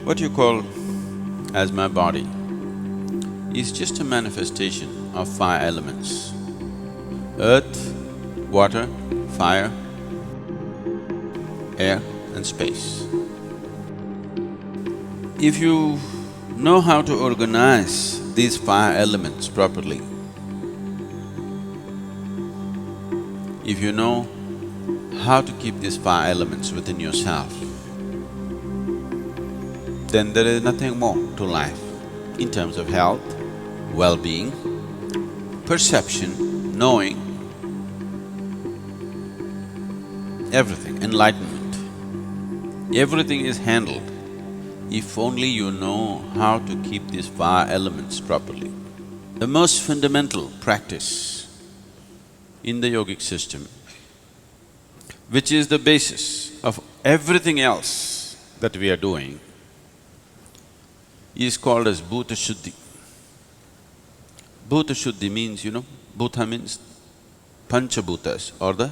What you call as my body is just a manifestation of five elements: earth, water, fire, air and space. If you know how to organize these five elements properly, if you know how to keep these five elements within yourself, then there is nothing more to life in terms of health, well-being, perception, knowing, everything, enlightenment. Everything is handled if only you know how to keep these five elements properly. The most fundamental practice in the yogic system, which is the basis of everything else that we are doing, is called as Bhuta Shuddhi. Bhuta Shuddhi means, Bhuta means Panchabhutas or the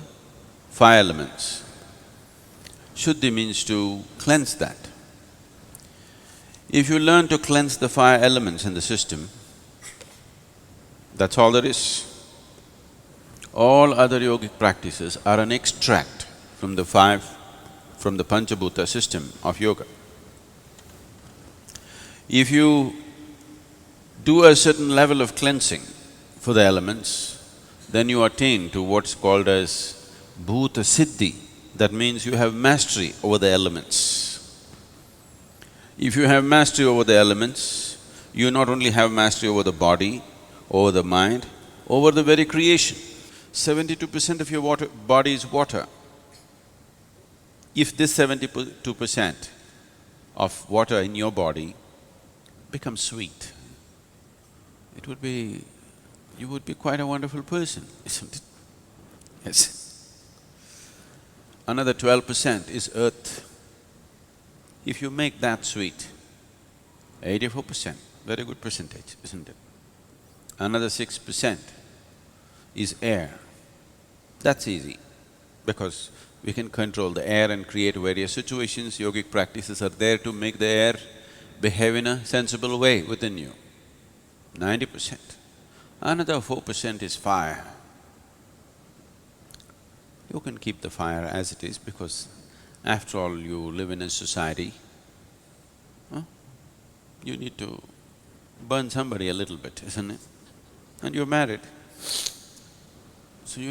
five elements. Shuddhi means to cleanse that. If you learn to cleanse the five elements in the system, that's all there is. All other yogic practices are an extract from the Panchabhuta system of yoga. If you do a certain level of cleansing for the elements, then you attain to what's called as Bhuta Shuddhi. That means you have mastery over the elements. If you have mastery over the elements, you not only have mastery over the body, over the mind, over the very creation. 72% of your body is water. If this 72% of water in your body becomes sweet, you would be quite a wonderful person, isn't it? Yes. Another 12% is earth. If you make that sweet, 84%, very good percentage, isn't it? Another 6% is air. That's easy, because we can control the air and create various situations. Yogic practices are there to make the air behave in a sensible way within you, 90%. Another 4% is fire. You can keep the fire as it is, because after all, you live in a society, you need to burn somebody a little bit, isn't it? And you're married, so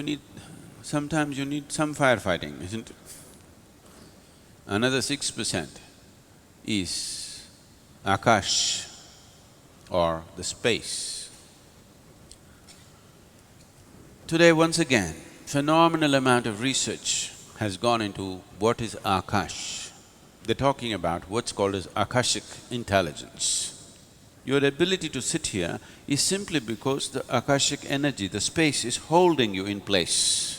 sometimes you need some firefighting, isn't it? Another 6% is Akash or the space. Today, once again, phenomenal amount of research has gone into what is Akash. They're talking about what's called as Akashic intelligence. Your ability to sit here is simply because the Akashic energy, the space is holding you in place.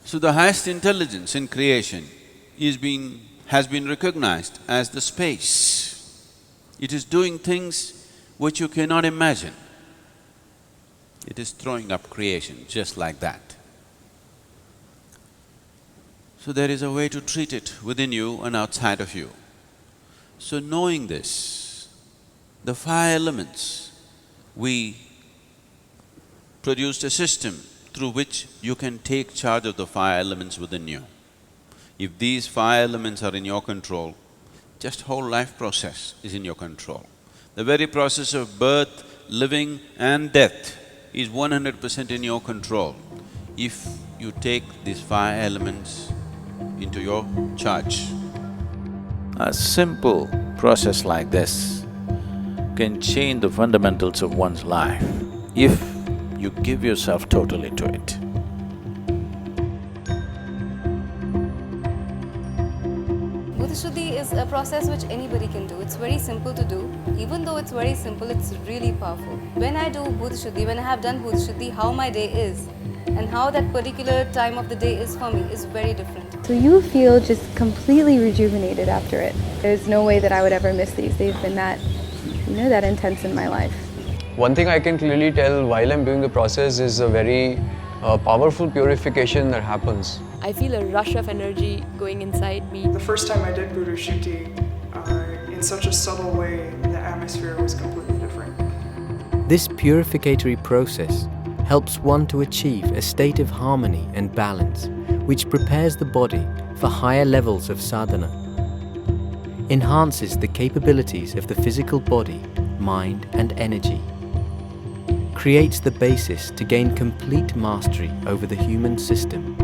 So the highest intelligence in creation has been recognized as the space. It is doing things which you cannot imagine. It is throwing up creation just like that. So there is a way to treat it within you and outside of you. So knowing this, the five elements, we produced a system through which you can take charge of the five elements within you. If these five elements are in your control, just whole life process is in your control. The very process of birth, living and death is 100% in your control if you take these five elements into your charge. A simple process like this can change the fundamentals of one's life if you give yourself totally to it. Bhuta Shuddhi is a process which anybody can do. It's very simple to do. Even though it's very simple, it's really powerful. When I do Bhuta Shuddhi, when I have done Bhuta Shuddhi, how my day is and how that particular time of the day is for me is very different. So you feel just completely rejuvenated after it. There's no way that I would ever miss these. They've been that intense in my life. One thing I can clearly tell while I'm doing the process is a very a powerful purification that happens. I feel a rush of energy going inside me. The first time I did Bhuta Shuddhi, in such a subtle way, the atmosphere was completely different. This purificatory process helps one to achieve a state of harmony and balance, which prepares the body for higher levels of sadhana, enhances the capabilities of the physical body, mind and energy, creates the basis to gain complete mastery over the human system,